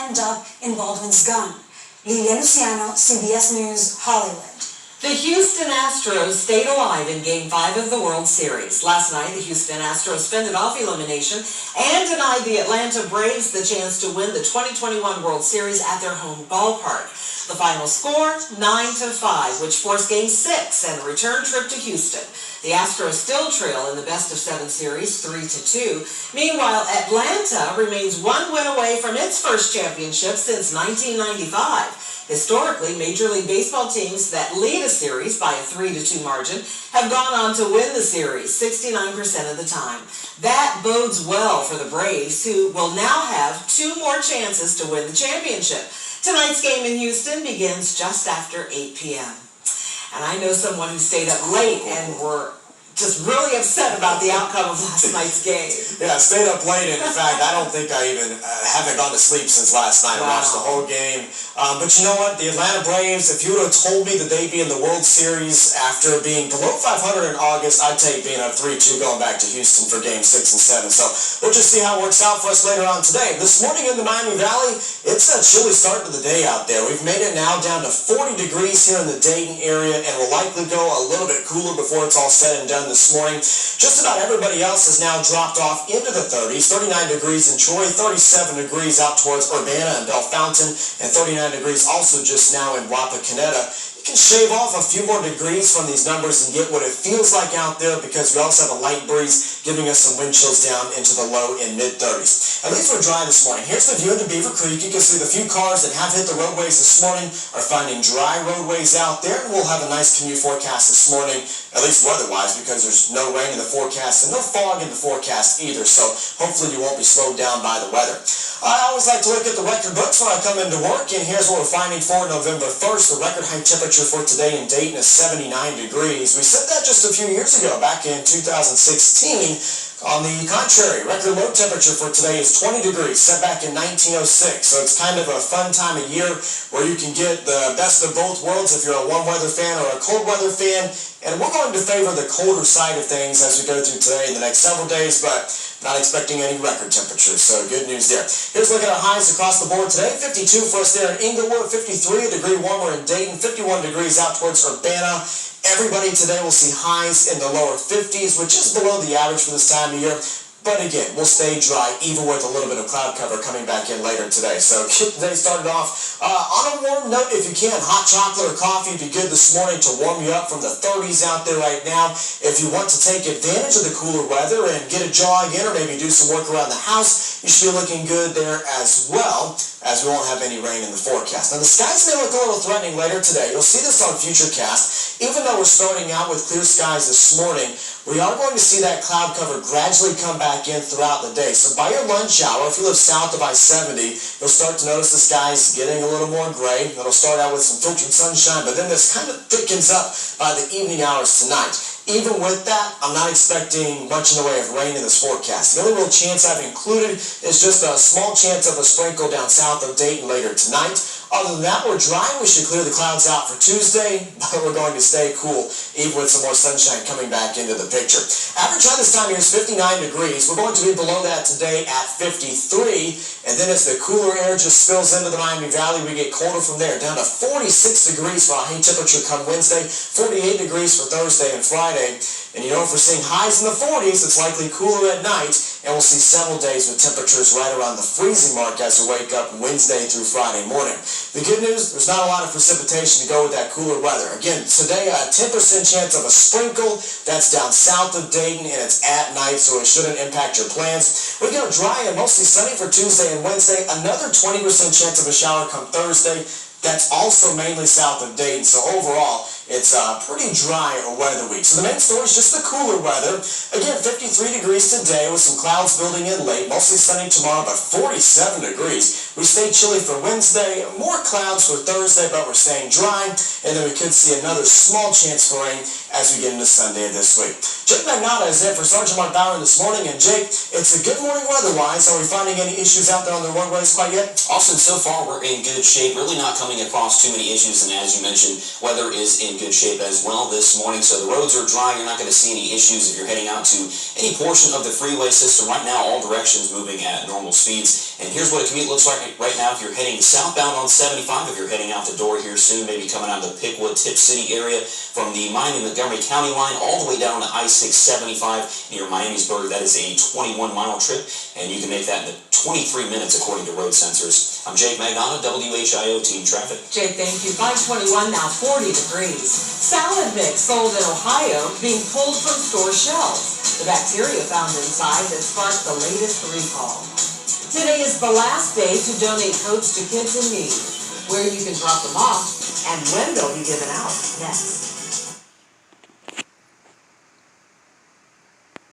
end up in Baldwin's gun. Lilia Luciano, CBS News, Hollywood. The Houston Astros stayed alive in Game 5 of the World Series. Last night, the Houston Astros fended off elimination and denied the Atlanta Braves the chance to win the 2021 World Series at their home ballpark. The final score, 9-5, which forced Game 6 and a return trip to Houston. The Astros still trail in the best-of-7 series, 3-2. Meanwhile, Atlanta remains one win away from its first championship since 1995. Historically, Major League Baseball teams that lead a series by a 3-2 margin have gone on to win the series 69% of the time. That bodes well for the Braves, who will now have 2 more chances to win the championship. Tonight's game in Houston begins just after 8 p.m. And I know someone who stayed up late and were just really upset about the outcome of last night's game. Yeah, I stayed up late, and in fact, I don't think I even haven't gone to sleep since last night. Wow. I watched the whole game. But you know what? The Atlanta Braves, if you would have told me that they'd be in the World Series after being below 500 in August, I'd take being up 3-2 going back to Houston for Game 6 and 7. So we'll just see how it works out for us later on today. This morning in the Miami Valley, it's a chilly start to the day out there. We've made it now down to 40 degrees here in the Dayton area, and will likely go a little bit cooler before it's all said and done this morning. Just about everybody else has now dropped off into the 30s. 39 degrees in Troy, 37 degrees out towards Urbana and Bellefontaine, and 39 degrees also just now in Wapakoneta. You can shave off a few more degrees from these numbers and get what it feels like out there, because we also have a light breeze giving us some wind chills down into the low and mid-30s. At least we're dry this morning. Here's the view into Beaver Creek. You can see the few cars that have hit the roadways this morning are finding dry roadways out there. We'll have a nice commute forecast this morning, at least weather-wise, because there's no rain in the forecast and no fog in the forecast either, so hopefully you won't be slowed down by the weather. I always like to look at the record books when I come into work, and here's what we're finding for November 1st. The record high temperature for today in Dayton is 79 degrees. We said that just a few years ago, back in 2016. On the contrary, record low temperature for today is 20 degrees, set back in 1906. So it's kind of a fun time of year where you can get the best of both worlds if you're a warm weather fan or a cold weather fan. And we're going to favor the colder side of things as we go through today and the next several days, but not expecting any record temperatures, so good news there. Here's a look at our highs across the board today. 52 for us there in Inglewood, 53, a degree warmer in Dayton, 51 degrees out towards Urbana. Everybody today will see highs in the lower 50s, which is below the average for this time of year. But again, we'll stay dry, even with a little bit of cloud cover coming back in later today. So get the day started off on a warm note if you can. Hot chocolate or coffee would be good this morning to warm you up from the 30s out there right now. If you want to take advantage of the cooler weather and get a jog in or maybe do some work around the house, you should be looking good there as well, as we won't have any rain in the forecast. Now, the skies may look a little threatening later today. You'll see this on Futurecast. Even though we're starting out with clear skies this morning, we are going to see that cloud cover gradually come back in throughout the day. So by your lunch hour, if you live south of I-70, you'll start to notice the skies getting a little more gray. It'll start out with some filtered sunshine, but then this kind of thickens up by the evening hours tonight. Even with that, I'm not expecting much in the way of rain in this forecast. The only real chance I've included is just a small chance of a sprinkle down south of Dayton later tonight. Other than that, we're dry. We should clear the clouds out for Tuesday, but we're going to stay cool, even with some more sunshine coming back into the picture. Average high this time here is 59 degrees. We're going to be below that today at 53, and then as the cooler air just spills into the Miami Valley, we get colder from there, down to 46 degrees for a high temperature come Wednesday, 48 degrees for Thursday and Friday. And you know, if we're seeing highs in the 40s, it's likely cooler at night, and we'll see several days with temperatures right around the freezing mark as we wake up Wednesday through Friday morning. The good news, there's not a lot of precipitation to go with that cooler weather. Again, today a 10% chance of a sprinkle. That's down south of Dayton, and it's at night, so it shouldn't impact your plans. We're going to dry and mostly sunny for Tuesday and Wednesday. Another 20% chance of a shower come Thursday. That's also mainly south of Dayton, so overall, it's a pretty dry weather week. So the main story is just the cooler weather. Again, 53 degrees today with some clouds building in late. Mostly sunny tomorrow, but 47 degrees. We stay chilly for Wednesday. More clouds for Thursday, but we're staying dry. And then we could see another small chance for rain as we get into Sunday of this week. Jake Magnata is in for Sergeant Mark Bauer this morning, and Jake, it's a good morning weather-wise. Are we finding any issues out there on the roadways quite yet? Austin, so far we're in good shape, really not coming across too many issues, and as you mentioned, weather is in good shape as well this morning, so the roads are dry. You're not going to see any issues if you're heading out to any portion of the freeway system. Right now, all directions moving at normal speeds, and here's what a commute looks like right now if you're heading southbound on 75, if you're heading out the door here soon, maybe coming out of the Pickwood, Tip City area, from the Miami-Montgomery County line all the way down to I-675 near Miamisburg. That is a 21-mile trip, and you can make that in 23 minutes according to road sensors. I'm Jake Magnata, WHIO Team Traffic. Jake, thank you. 521 now, 40 degrees. Salad mix sold in Ohio being pulled from store shelves. The bacteria found inside that sparked the latest recall. Today is the last day to donate coats to kids in need. Where you can drop them off and when they'll be given out next.